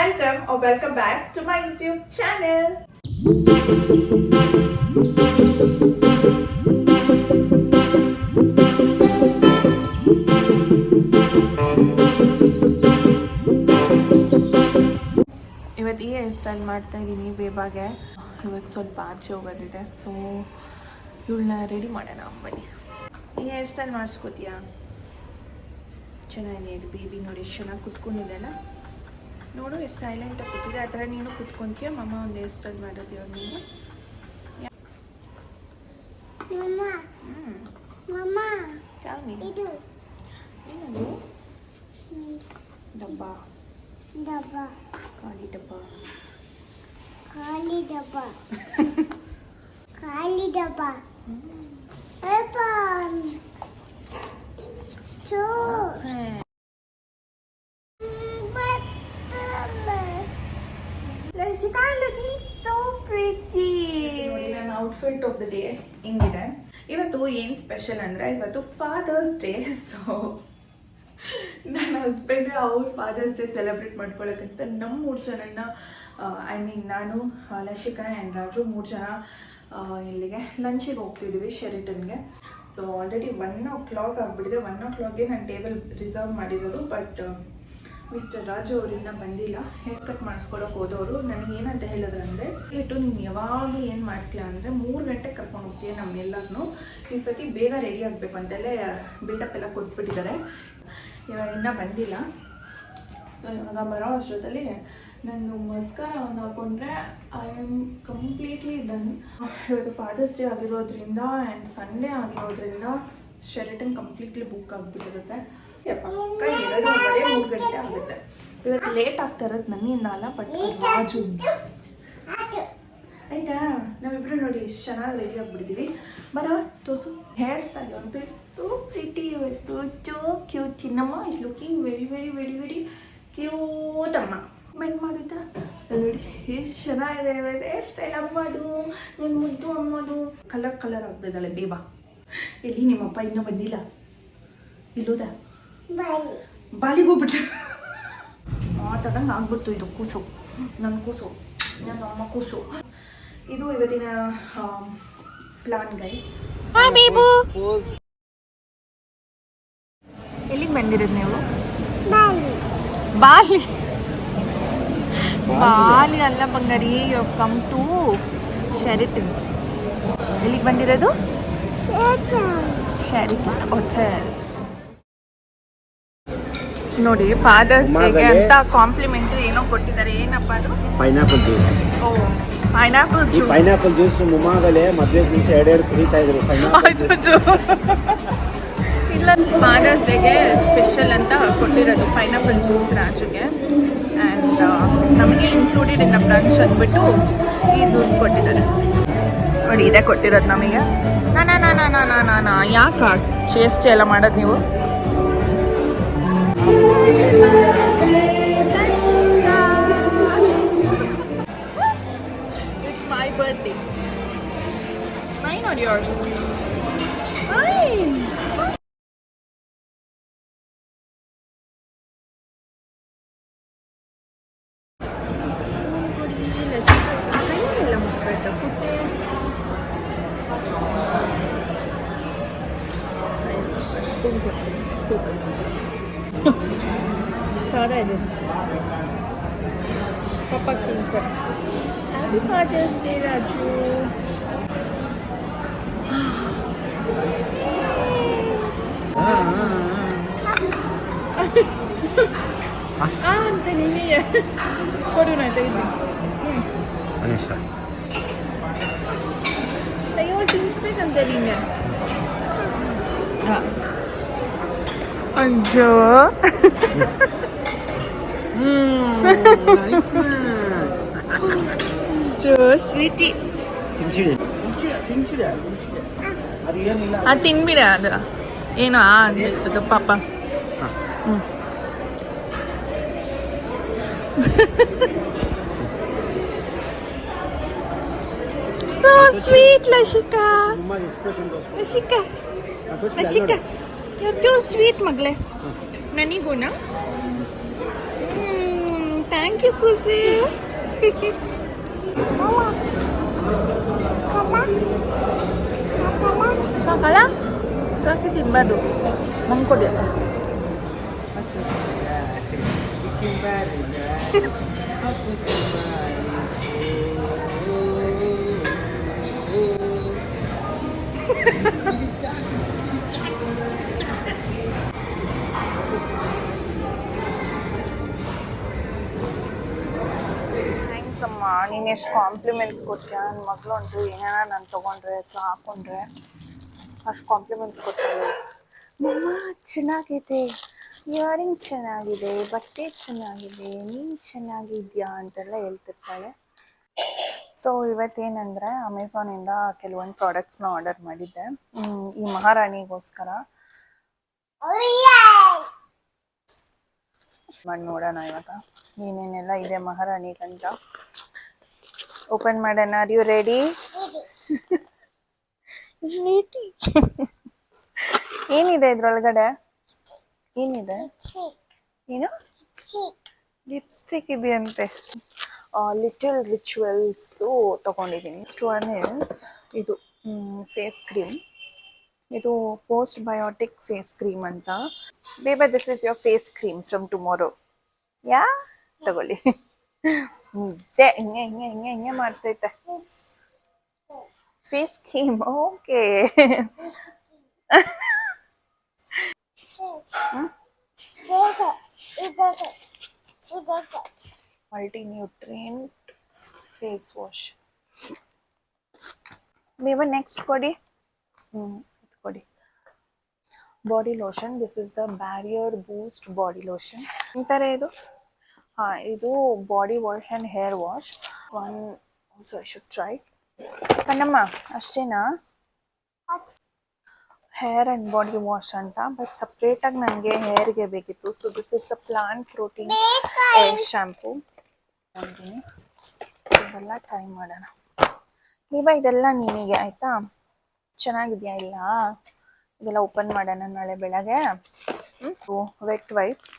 welcome or welcome back to my YouTube channel. ಇವತ್ತು ಈ hair style ಮಾಡ್ತಾ ಇದ್ದೀನಿ ಬೇಬಾಗೆ. ಇವತ್ತು ಸ್ವಲ್ಪ ಆಚೆ ಹೋಗೋದಿದೆ, ಸೊ ಇವಳನ್ನ ರೆಡಿ ಮಾಡೋಣ. ಬನ್ನಿ, ಈ ಹೇರ್ ಸ್ಟೈಲ್ ಮಾಡಿಸ್ಕೋತೀಯಾ? ಚೆನ್ನಾಗಿದೆ ಇದು ಬೇಬಿ, ನೋಡಿ ಎಷ್ಟು ಚೆನ್ನಾಗಿ ಕುತ್ಕೊಂಡಿದ್ದೆಲ್ಲ. ನೋಡು ಎಷ್ಟು ಸೈಲೆಂಟಾಗಿ ಕೂತಿದೆ. ಆ ಥರ ನೀನು ಕುತ್ಕೊಂತೀಯ. ಮಮ್ಮ ಒಂದು ಹೇರ್ ಸ್ಟೈಲ್ ಮಾಡೋದು ಇವಾಗ ನೀನು. ಏನದು? ಡಬ್ಬ, ಖಾಲಿ ಡಬ್ಬ, ಖಾಲಿ ಡಬ್ಬ, ಖಾಲಿ ಡಬ್ಬ. Lashika looking so pretty. ನೋಡಿ ನನ್ನ ಔಟ್ಫಿಟ್ ಆಫ್ ದ ಡೇ ಹಿಂಗಿದೆ. ಇವತ್ತು ಏನು ಸ್ಪೆಷಲ್ ಅಂದರೆ ಇವತ್ತು ಫಾದರ್ಸ್ ಡೇ. ಸೊ ನನ್ನ ಹಸ್ಬೆಂಡ್ ಅವ್ರ ಫಾದರ್ಸ್ ಡೇ ಸೆಲೆಬ್ರೇಟ್ ಮಾಡ್ಕೊಳ್ಳೋಕ್ಕಂತ ನಮ್ಮ 3 ಜನನ ನಾನು ಲಶಿಕಾ ಆ್ಯಂಡ್ ರಾಜು 3 ಜನ ಇಲ್ಲಿಗೆ ಲಂಚಿಗೆ ಹೋಗ್ತಿದ್ದೀವಿ ಶೆರಿಟನ್ಗೆ. ಸೊ ಆಲ್ರೆಡಿ 1 o'clock ಆಗಿಬಿಟ್ಟಿದೆ. 1 o'clockಗೆ ನಾನು ಟೇಬಲ್ ರಿಸರ್ವ್ ಮಾಡಿರೋದು. ಬಟ್ ಮಿಸ್ಟರ್ ರಾಜು ಅವರಿಂದ ಬಂದಿಲ್ಲ. ಹೇರ್ ಕಟ್ ಮಾಡಿಸ್ಕೊಳಕ್ಕೆ ಹೋದವರು ನನಗೆ ಏನಂತ ಹೇಳಿದ್ರು ಅಂದರೆ, ನೀನು ಯಾವಾಗಲೂ ಏನು ಮಾಡ್ತೀಯ ಅಂದರೆ 3 ಗಂಟೆಗೆ ಕರ್ಕೊಂಡು ಹೋಗ್ತೀಯ ನಮ್ಮೆಲ್ಲರನ್ನೂ. ಈ ಸತಿ ಬೇಗ ರೆಡಿ ಆಗಬೇಕು ಅಂತೆಲ್ಲ ಬಿಲ್ಡಪ್ ಎಲ್ಲ ಕೊಟ್ಬಿಟ್ಟಿದ್ದಾರೆ. ಇವಾಗ ಇನ್ನೂ ಬಂದಿಲ್ಲ. ಸೊ ಇವಾಗ ಬರೋ ಅಷ್ಟೊತ್ತಲ್ಲಿ ನಾನು ಮಸ್ಕಾರ ಒಂದು ಹಾಕೊಂಡ್ರೆ ಐ ಆಮ್ ಕಂಪ್ಲೀಟ್ಲಿ ಡನ್. ಇವತ್ತು ಫಾದರ್ಸ್ ಡೇ ಆಗಿರೋದ್ರಿಂದ ಆ್ಯಂಡ್ ಸಂಡೇ ಆಗಿರೋದ್ರಿಂದ ಶೆರಿಟನ್ ಕಂಪ್ಲೀಟ್ಲಿ ಬುಕ್ ಆಗಿಬಿಟ್ಟಿರುತ್ತೆ. ಪಕ್ಕ 2:30 3 ಗಂಟೆ ಆಗುತ್ತೆ. ಇವತ್ತು ಲೇಟ್ ಆಗ್ತಾ ಇರೋದು ನನ್ನಿಂದ ಅಲ್ಲ, ಬಟ್ ರಾಜು ಆಯ್ತಾ. ನಾವಿಬ್ರು ನೋಡಿ ಎಷ್ಟು ಚೆನ್ನಾಗಿ ರೆಡಿ ಆಗಿಬಿಟ್ಟಿದ್ದೀವಿ. ಬರೋ ತೋಸು ಹೇರ್ ಸ್ಟೈಲ್ ಅಂತೂ ಸೋ ಪ್ರಿಟಿ ಇವತ್ತು. ಚೋ ಕ್ಯೂಟ್ ಚಿನ್ನಮ್ಮ is looking very very very very cute ಅಮ್ಮ. ಮೆನ್ ಮಾಡಿದ್ದ ನೋಡಿ ಎಷ್ಟು ಚೆನ್ನಾಗಿದೆ ಇವತ್ತು ಹೇರ್ ಸ್ಟೈಲ್. ಅಮ್ಮದು ನನ್ನ ಮುದ್ದು ಅಮ್ಮದು ಕಲರ್ ಕಲರ್ ಆಗ್ಬಿಟ್ಟಿದ್ದಾಳೆ ಬೇಬಾ. ಎಲ್ಲಿ ನಿಮ್ಮಪ್ಪ ಇನ್ನೂ ಬಂದಿಲ್ಲ? ಇಲ್ಲೋದ ಬಾಲಿಗೆ ಹೋಗ್ಬಿಟ್ರೆ ಮಾತಾಡಂಗೆ ಆಗ್ಬಿಡ್ತು. ಇದು ಕೂಸು, ನನ್ನ ಕೂಸು, ನನ್ನ ಅಮ್ಮ ಕೂಸು. ಇದು ಇವತ್ತಿನ ಪ್ಲಾನ್ ಗೈಸ್. ಎಲ್ಲಿಗೆ ಬಂದಿರೋದು ನೀವು? ಬಾಲಿ ಬಾಲಿ ಅಲ್ಲ ಬಂಗಾರಿ, ಕಮ್ ಟು ಶೆರಿಟನ್. ಎಲ್ಲಿಗೆ ಬಂದಿರೋದು? ಶೆರಿಟನ್ ಹೋಟೆಲ್. ನೋಡಿ ಫಾದರ್ಸ್ ಡೇಗೆ ಅಂತ ಕಾಂಪ್ಲಿಮೆಂಟ್ ಏನೋ ಕೊಟ್ಟಿದ್ದಾರೆ. ಏನಪ್ಪ ಅದು? Pineapple juice. Oh pineapple juice. Pineapple juice ಮುಮ್ಮಾಗಲೇ ಮದುವೆ ದಿವಸ 2 ಕುಡಿತಾ ಇದ್ರು. ಇಲ್ಲ, ಫಾದರ್ಸ್ ಡೇಗೆ ಸ್ಪೆಷಲ್ ಅಂತ ಕೊಟ್ಟಿರೋದು ಪೈನಾಪಲ್ ಜ್ಯೂಸ್ ರಾಜುಗೆ. ಆ್ಯಂಡ್ ನಮಗೆ ಇನ್ಕ್ಲೂಡೆಡ್ ಇನ್ ದ ಬ್ರಂಚ್ ಅಂದ್ಬಿಟ್ಟು ಈ ಜ್ಯೂಸ್ ಕೊಟ್ಟಿದ್ದಾರೆ. ನೋಡಿ ಇದೇ ಕೊಟ್ಟಿರೋದು ನಮಗೆ. ನಾ ಯಾಕೆ ಚೇಷ್ಟೆ ಎಲ್ಲ ಮಾಡೋದು ನೀವು? It's my birthday. Mine or yours? Mine. ಸಾದಾ ಇದೆ. ಪಪ್ಪ ತಿನ್ಸರ್. Happy father's day Raju. ಅಂತ ನೀನೇ ಕೊಡು, ನಾನು ತೆಗಿದ್ದೀನಿ. ಅಯ್ಯೋ ತಿನ್ಸ್ಬೇಕಂತೆ ನೀನೆ. ಅಜ್ಜೋ ಸ್ವೀಟಿ ಅದು ತಿನ್ಬಿಡ. ಅದು ಏನೋ ಅದು ಪಾಪ. So sweet, Lashika. Lashika. Lashika. You're too sweet, Magle. Nani guna? Thank you ಖುಷಿ. ಸಾಕಲ್ಲ ಜಾಸ್ತಿ ತಿನ್ಬಾರ್ದು. ನಂಗೆ ಕೊಡಿ ಅಲ್ಲ. ಥ್ಯಾಂಕ್ಸ್ ಅಮ್ಮ, ನೀನು ಎಷ್ಟು ಕಾಂಪ್ಲಿಮೆಂಟ್ಸ್ ಕೊಡ್ತೀಯ. ನನ್ನ ಮಗಳು ಅಂತೂ ಏನಾರ ನಾನು ತೊಗೊಂಡ್ರೆ ಅಥವಾ ಹಾಕೊಂಡ್ರೆ ಅಷ್ಟು ಕಾಂಪ್ಲಿಮೆಂಟ್ಸ್ ಕೊಡ್ತಾಳೆ. ಮಮ್ಮ ಚೆನ್ನಾಗಿದೆ, ಇಯರಿಂಗ್ ಚೆನ್ನಾಗಿದೆ, ಬಟ್ಟೆ ಚೆನ್ನಾಗಿದೆ, ನೀನು ಚೆನ್ನಾಗಿದ್ಯಾ ಅಂತೆಲ್ಲ ಹೇಳ್ತಿರ್ತಾಳೆ. ಸೊ ಇವತ್ತೇನೆಂದರೆ ಅಮೆಝಾನಿಂದ ಕೆಲವೊಂದು ಪ್ರಾಡಕ್ಟ್ಸ್ನ ಆರ್ಡರ್ ಮಾಡಿದ್ದೆ ಈ ಮಹಾರಾಣಿಗೋಸ್ಕರ. ಮಾಡಿ ನೋಡೋಣ ಇವಾಗ ಏನೇನೆಲ್ಲ ಇದೆ ಮಹಾರಾಣಿಗಂತ. ಓಪನ್ ಮಾಡೋಣ. Are you ready? ಏನಿದೆ ಇದ್ರೊಳಗಡೆ? ಏನಿದೆ? ಏನು ಲಿಪ್ಸ್ಟಿಕ್ ಇದೆಯಂತೆ. ಲಿಟಲ್ ರಿಚುವಲ್ಸ್ ತಗೊಂಡಿದ್ದೀನಿ. ನೆಕ್ಸ್ಟ್ ಒನ್ ಇಸ್ ಇದು ಫೇಸ್ ಕ್ರೀಮ್. ಇದು ಪೋಸ್ಟ್ ಬಯೋಟಿಕ್ ಫೇಸ್ ಕ್ರೀಮ್ ಅಂತ. ಬೇಬಾ this is your face cream from tomorrow. Yeah ತಗೊಳ್ಳಿ. ನಿದ್ದೆ ಹಿಂಗೆ ಹಿಂಗೆ ಹಿಂಗೆ ಹಿಂಗೆ ಮಾಡ್ತೈತೆ. Face cream okay. Multi nutrient face wash. ಬೇಬಾ ನೆಕ್ಸ್ಟ್ ಕೊಡಿ. ಕೊಡಿ. Body lotion. This is the barrier boost body lotion ಅಂತಾರೆ ಇದು. ಇದು body wash and hair wash. One also I should try. Kannamma ಅಷ್ಟೇನಾ? ಹೇರ್ ಆ್ಯಂಡ್ ಬಾಡಿ ವಾಶ್ ಅಂತ, but ಸಪ್ರೇಟಾಗಿ ನನಗೆ ಹೇರ್ಗೆ ಬೇಕಿತ್ತು. So this is the plant protein hair shampoo. ಇದೆಲ್ಲ try ಮಾಡೋಣ. ನೀವ ಇದೆಲ್ಲ ನಿನಗೆ ಆಯಿತಾ? ಚೆನ್ನಾಗಿದೆಯಾ? ಇಲ್ಲ ಇದೆಲ್ಲ ಓಪನ್ ಮಾಡೋಣ ನಾಳೆ ಬೆಳಗ್ಗೆ. Vet wipes.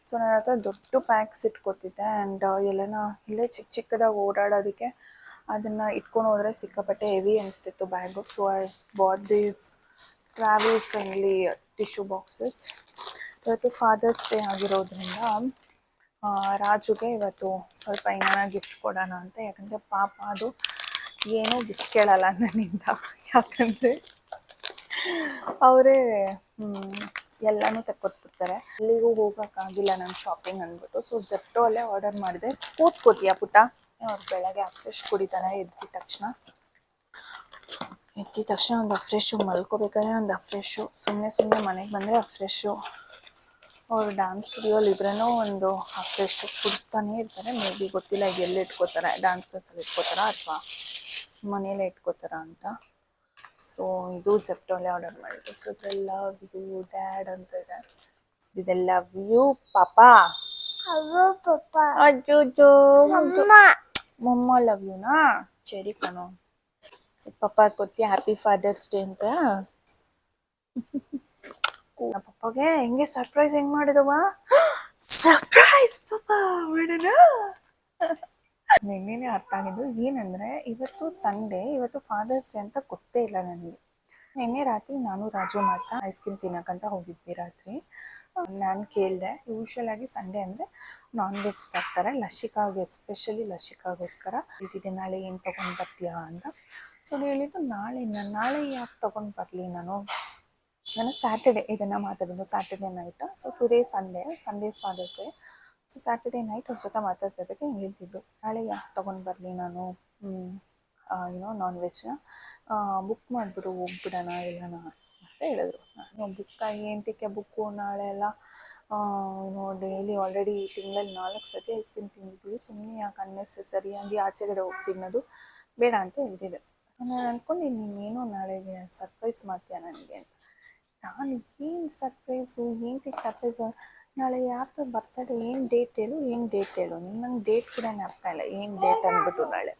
ಸೊ ನನ್ನ ಹತ್ರ ದೊಡ್ಡ ಪ್ಯಾಕ್ಸ್ ಇಟ್ಕೊತಿದ್ದೆ ಆ್ಯಂಡ್ ಎಲ್ಲನ ಇಲ್ಲೇ ಚಿಕ್ಕ ಚಿಕ್ಕದಾಗಿ ಓಡಾಡೋದಕ್ಕೆ ಅದನ್ನು ಇಟ್ಕೊಂಡು ಹೋದರೆ ಸಿಕ್ಕಾಪಟ್ಟೆ ಹೆವಿ ಅನಿಸ್ತಿತ್ತು bag. So I bought these travel friendly tissue boxes. ಇವತ್ತು ಫಾದರ್ಸ್ ಡೇ ಆಗಿರೋದ್ರಿಂದ ರಾಜುಗೆ ಇವತ್ತು ಸ್ವಲ್ಪ ಏನಾರ ಗಿಫ್ಟ್ ಕೊಡೋಣ ಅಂತ. ಯಾಕಂದರೆ ಪಾಪ ಅದು ಏನೂ ಗಿಫ್ಟ್ ಕೇಳಲ್ಲ ನನ್ನಿಂದ. ಯಾಕಂದರೆ ಅವರೇ ಎಲ್ಲನೂ ತೆಕ್ಕೊಟ್ಬಿಡ್ತಾರೆ. ಎಲ್ಲಿಗೂ ಹೋಗೋಕ್ಕಾಗಿಲ್ಲ ನಾನು ಶಾಪಿಂಗ್ ಅಂದ್ಬಿಟ್ಟು. ಸೊ ಜೆಪ್ಟೋ ಅಲ್ಲೇ ಆರ್ಡರ್ ಮಾಡಿದೆ. ಕೂತ್ಕೋತೀಯಾ ಪುಟ್ಟ? ಅವ್ರು ಬೆಳಗ್ಗೆ ಅಫ್ರೆಶ್ ಕುಡಿತಾನೆ ಎದ್ದಿದ ತಕ್ಷಣ ಒಂದು ಅಫ್ರೆಶು, ಮಲ್ಕೋಬೇಕಾದ್ರೆ ಒಂದು ಅಫ್ರೆಶು, ಸುಮ್ಮನೆ ಮನೆಗೆ ಬಂದರೆ ಅಫ್ರೆಶು. ಅವ್ರು ಡ್ಯಾನ್ಸ್ ಸ್ಟುಡಿಯೋಲಿ ಇದ್ರೂ ಒಂದು ಅಫ್ರೆಶು ಕುಡಿತಾನೇ ಇರ್ತಾರೆ. ಮೇ ಬಿ ಗೊತ್ತಿಲ್ಲ ಈಗ ಎಲ್ಲಿ ಇಟ್ಕೋತಾರೆ, ಡ್ಯಾನ್ಸ್ ಕ್ಲಾಸಲ್ಲಿ ಇಟ್ಕೋತಾರ ಅಥವಾ ಮನೇಲೇ ಇಟ್ಕೋತಾರ ಅಂತ. ಸೊ ಇದು ಜೆಪ್ಟೋಲೆ ಆರ್ಡರ್ ಮಾಡಿದ್ದು. ಸೊ ಇದ್ರಲ್ಲಿ ಲವ್ ಯು ಡ್ಯಾಡ್ ಅಂತ ಇದೆ. ಇದೆ ಲವ್ ಯು ಪಾಪಾ. ಅಜ್ಜೋ ಮಮ್ಮ ಲವ್ ಯುನಾ. ಸರಿ ಕಣೋ. ಪಪ್ಪ ಕೊಟ್ಟಿ ಹ್ಯಾಪಿ ಫಾದರ್ಸ್ ಡೇ ಅಂತ. ಪಪ್ಪಗೆ ಹೆಂಗೆ ಸರ್ಪ್ರೈಸ್ ಹೆಂಗ್ ಮಾಡಿದವ? ಸರ್ಪ್ರೈಸ್ ಪಾಪ ಮಾಡೋಣ. ನಿನ್ನೆನೇ ಅರ್ಥ ಆಗಿದ್ದು ಏನಂದರೆ ಇವತ್ತು ಸಂಡೇ, ಇವತ್ತು ಫಾದರ್ಸ್ ಡೇ ಅಂತ ಗೊತ್ತೇ ಇಲ್ಲ ನನಗೆ. ನಿನ್ನೆ ರಾತ್ರಿ ನಾನು ರಾಜು ಮಾತ್ರ ಐಸ್ ಕ್ರೀಮ್ ತಿನ್ನೋಕ್ಕಂತ ಹೋಗಿದ್ವಿ ರಾತ್ರಿ. ನಾನು ಕೇಳಿದೆ, ಯೂಶ್ವಲಾಗಿ ಸಂಡೇ ಅಂದರೆ ನಾನ್ ವೆಜ್ ತರ್ತಾರೆ. ಲಶಿಕಾಗೆ ಎಸ್ಪೆಷಲಿ ಲಶಿಕಾಗೋಸ್ಕರ ಇಲ್ದಿದೆ ನಾಳೆ ಏನು ತೊಗೊಂಡು ಬರ್ತೀಯಾ ಅಂತ. ಸೊ ಹೇಳಿದ್ದು ನಾಳೆ ಯಾಕೆ ತೊಗೊಂಡು ಬರಲಿ ನಾನು ಸ್ಯಾಟರ್ಡೇ ಇದನ್ನು ಮಾತಾಡೋದು, Saturday night. So today Sunday's Father's Day. So Saturday night ಅವ್ರ ಜೊತೆ ಮಾತಾಡ್ತಿರ್ಬೇಕು ಹಿಂಗೆ ಹೇಳ್ತಿದ್ರು, ನಾಳೆ ಯಾಕೆ ತೊಗೊಂಡು ಬರಲಿ ನಾನು ನಾನ್ ವೆಜ್ನ ಬುಕ್ ಮಾಡಿಬಿಡು ಹೋಗ್ಬಿಡೋಣ ಎಲ್ಲನ ಅಂತ ಹೇಳಿದ್ರು. ನಾನು ಏನಕ್ಕೆ ಬುಕ್ಕು ನಾಳೆ ಎಲ್ಲ ಡೈಲಿ ಆಲ್ರೆಡಿ ತಿಂಗಳಲ್ಲಿ 4 ಸತಿ ಐಸ್ ಕ್ರೀಮ್ ತಿಂದಿದ್ವಿ, ಸುಮ್ಮನೆ ಯಾಕೆ ಅನ್ನೆಸೆಸರಿಯಾಗಿ ಆಚೆಗಡೆ ಹೋಗಿ ತಿನ್ನೋದು ಬೇಡ ಅಂತ ಹೇಳ್ತಿದ್ದೆ. ನಾನು ಅಂದ್ಕೊಂಡು ನೀನೇನೋ ನಾಳೆಗೆ ಸರ್ಪ್ರೈಸ್ ಮಾಡ್ತೀಯ ನನಗೆ ಅಂತ. ನಾನು ಏನು ಸರ್ಪ್ರೈಸು ನಾಳೆ ಯಾರ್ದು ಬರ್ತಡೇ, ಏನು ಡೇಟ್ ಹೇಳು ನಂಗೆ ಡೇಟ್ ಕೂಡ ಅರ್ಥ ಇಲ್ಲ ಏನು ಡೇಟ್ ಅಂದ್ಬಿಟ್ಟು ನಾಳೆ.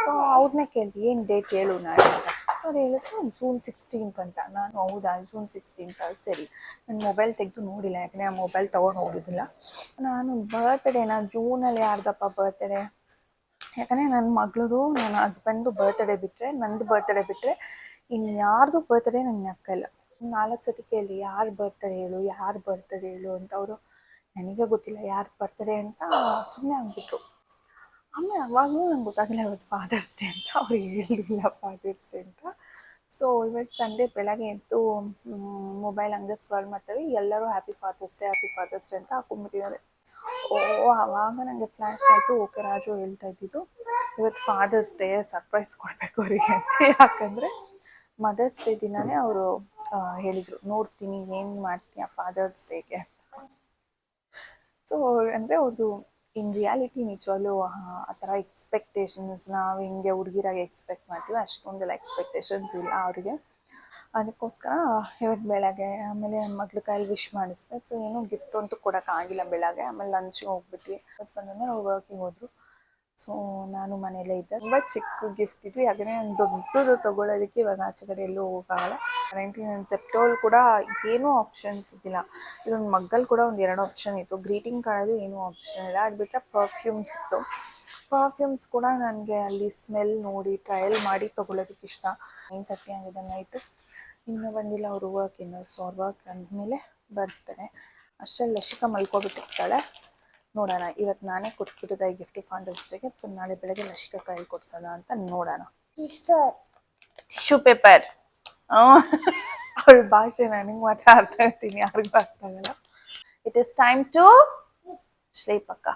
ಸೊ ಅವ್ರನ್ನೇ ಕೇಳಿದೆ ಏನು ಡೇಟ್ ಹೇಳು ನಾಳೆ ಅಂತ. ಅವ್ರು ಹೇಳಿದ್ರು ಜೂನ್ 16th ಅಂತ. ನಾನು ಹೌದಾ ಜೂನ್ 16th ಸರಿ. ನನ್ನ ಮೊಬೈಲ್ ತೆಗೆದು ನೋಡಿಲ್ಲ, ಯಾಕಂದರೆ ಆ ಮೊಬೈಲ್ ತೊಗೊಂಡು ಹೋಗಿದ್ದಿಲ್ಲ ನಾನು. ಬರ್ತ್ಡೇನ ಜೂನಲ್ಲಿ ಯಾರ್ದಪ್ಪ ಬರ್ತ್ಡೇ, ಯಾಕಂದರೆ ನನ್ನ ಮಗಳದು ನನ್ನ ಹಸ್ಬೆಂಡ್ದು ಬರ್ತ್ಡೇ ಬಿಟ್ಟರೆ, ನಂದು ಬರ್ತ್ಡೇ ಬಿಟ್ಟರೆ ಇನ್ಯಾರ್ದು ಬರ್ತ್ಡೇ ನನಗೆ ನೆನಪಿಲ್ಲ. 4 ಸತಿ ಕೇಳಿ ಯಾರು ಬರ್ತ್ಡೇ ಹೇಳು ಅಂತ. ಅವರು ನನಗೆ ಗೊತ್ತಿಲ್ಲ ಯಾರು ಬರ್ತ್ಡೇ ಅಂತ ಸುಮ್ಮನೆ ಅಂದ್ಬಿಟ್ರು. ಆಮೇಲೆ ಅವಾಗಲೂ ನಂಗೆ ಗೊತ್ತಾಗಿಲ್ಲ ಇವತ್ತು ಫಾದರ್ಸ್ ಡೇ ಅಂತ. ಅವ್ರು ಹೇಳಿಲ್ಲ ಫಾದರ್ಸ್ ಡೇ ಅಂತ. ಸೊ ಇವತ್ತು ಸಂಡೇ ಬೆಳಗ್ಗೆ ಎದ್ದು ಮೊಬೈಲ್ ಹಂಗೆ ಸ್ಕ್ರಾಲ್ ಮಾಡ್ತಾರೆ, ಎಲ್ಲರೂ ಹ್ಯಾಪಿ ಫಾದರ್ಸ್ ಡೇ ಅಂತ ಹಾಕೊಂಡ್ಬಿಟ್ಟಿದ್ದಾರೆ. ಆವಾಗ ನನಗೆ ಫ್ಲ್ಯಾಶ್ ಆಯಿತು, ಓಕೆ ರಾಜು ಹೇಳ್ತಾ ಇದ್ದಿದ್ದು ಇವತ್ತು ಫಾದರ್ಸ್ ಡೇ, ಸರ್ಪ್ರೈಸ್ ಕೊಡಬೇಕು ಅವರಿಗೆ ಅಂತ. ಯಾಕಂದರೆ ಮದರ್ಸ್ ಡೇ ದಿನವೇ ಅವರು ಹೇಳಿದರು, ನೋಡ್ತೀನಿ ಏನು ಮಾಡ್ತೀಯ ಫಾದರ್ಸ್ ಡೇಗೆ ಅಂತ. ಸೊ ಅಂದರೆ ಅವ್ರದ್ದು ಇನ್ ರಿಯಾಲಿಟಿ ನಿಜವಾಗ್ಲೂ ಆ ಥರ ಎಕ್ಸ್ಪೆಕ್ಟೇಷನ್ಸ್ ನಾವು ಹಿಂಗೆ ಹುಡುಗಿರಾಗಿ ಎಕ್ಸ್ಪೆಕ್ಟ್ ಮಾಡ್ತೀವಿ ಅಷ್ಟೊಂದೆಲ್ಲ ಎಕ್ಸ್ಪೆಕ್ಟೇಷನ್ಸ್ ಇಲ್ಲ ಅವರಿಗೆ. ಅದಕ್ಕೋಸ್ಕರ ಇವತ್ತು ಬೆಳಗ್ಗೆ ಆಮೇಲೆ ನನ್ನ ಮಗಳ ಕೈಯಲ್ಲಿ ವಿಶ್ ಮಾಡಿಸ್ದೆ. ಸೊ ಏನೂ ಗಿಫ್ಟ್ ಅಂತೂ ಕೊಡೋಕ್ಕಾಗಿಲ್ಲ ಬೆಳಗ್ಗೆ. ಆಮೇಲೆ ಲಂಚಿಗೆ ಹೋಗ್ಬಿಟ್ವಿ. ಹಸ್ಬೆಂಡ್ ಅವ್ರು ವರ್ಕಿಗೆ ಹೋದರು. ಸೊ ನಾನು ಮನೆಯಲ್ಲೇ ಇದ್ದೆ. ತುಂಬ ಚಿಕ್ಕ ಗಿಫ್ಟ್ ಇದ್ವಿ, ಯಾಕಂದರೆ ನಾನು ದೊಡ್ಡದು ತೊಗೊಳ್ಳೋದಕ್ಕೆ ಇವಾಗ ಆಚೆ ಕಡೆ ಎಲ್ಲೂ ಹೋಗೋಲ್ಲ. 19 ಸೆಪ್ಟೆಂಬರ್ ಕೂಡ ಏನೂ ಆಪ್ಷನ್ಸ್ ಇದ್ದಿಲ್ಲ. ಇದೊಂದು ಮಗ್ಗಲ್ಲಿ ಕೂಡ ಒಂದು 2 ಆಪ್ಷನ್ ಇತ್ತು. ಗ್ರೀಟಿಂಗ್ ಕಾರ್ಡದು ಏನೂ ಆಪ್ಷನ್ ಇಲ್ಲ. ಅದು ಬಿಟ್ಟರೆ ಪರ್ಫ್ಯೂಮ್ಸ್ ಇತ್ತು. ಪರ್ಫ್ಯೂಮ್ಸ್ ಕೂಡ ನನಗೆ ಅಲ್ಲಿ ಸ್ಮೆಲ್ ನೋಡಿ ಟ್ರಯಲ್ ಮಾಡಿ ತೊಗೊಳ್ಳೋದಕ್ಕೆ ಇಷ್ಟ. 9:30 ಆಗಿದೆ ನೈಟು, ಇನ್ನೂ ಬಂದಿಲ್ಲ ಅವರು ವರ್ಕಿಂದ. ಸೊ ಅವ್ರು ವರ್ಕ್ ಅಂದಮೇಲೆ ಬರ್ತಾರೆ. ಅಷ್ಟರಲ್ಲಿ ಲಶಿಕಾ ಮಲ್ಕೊಬಿಟ್ಟಿರ್ತಾಳೆ. ನೋಡೋಣ ಇವತ್ತು ನಾನೇ ಕೊಟ್ಬಿಟ್ಟಿದ್ದೆ ಗಿಫ್ಟ್ ಫಾದರ್ಸ್ ಡೇಗೆ, ಅಥವಾ ನಾಳೆ ಬೆಳಗ್ಗೆ ಲಶಿಕಾ ಕೈಯಲ್ಲಿ ಕೊಡ್ಸೋಣ ಅಂತ ನೋಡೋಣ. ಟಿಶ್ಯೂ ಪೇಪರ್ ಅವಳ ಭಾಷೆ ನನಗೆ ಮಾತ್ರ ಅರ್ಥ ಆಗ್ತೀನಿ, ಯಾರಿಗೂ ಅರ್ಥ ಆಗಲ್ಲ. It is time to sleep ಅಕ್ಕ.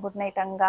ಗುಡ್ ನೈಟ್ ಹಂಗ.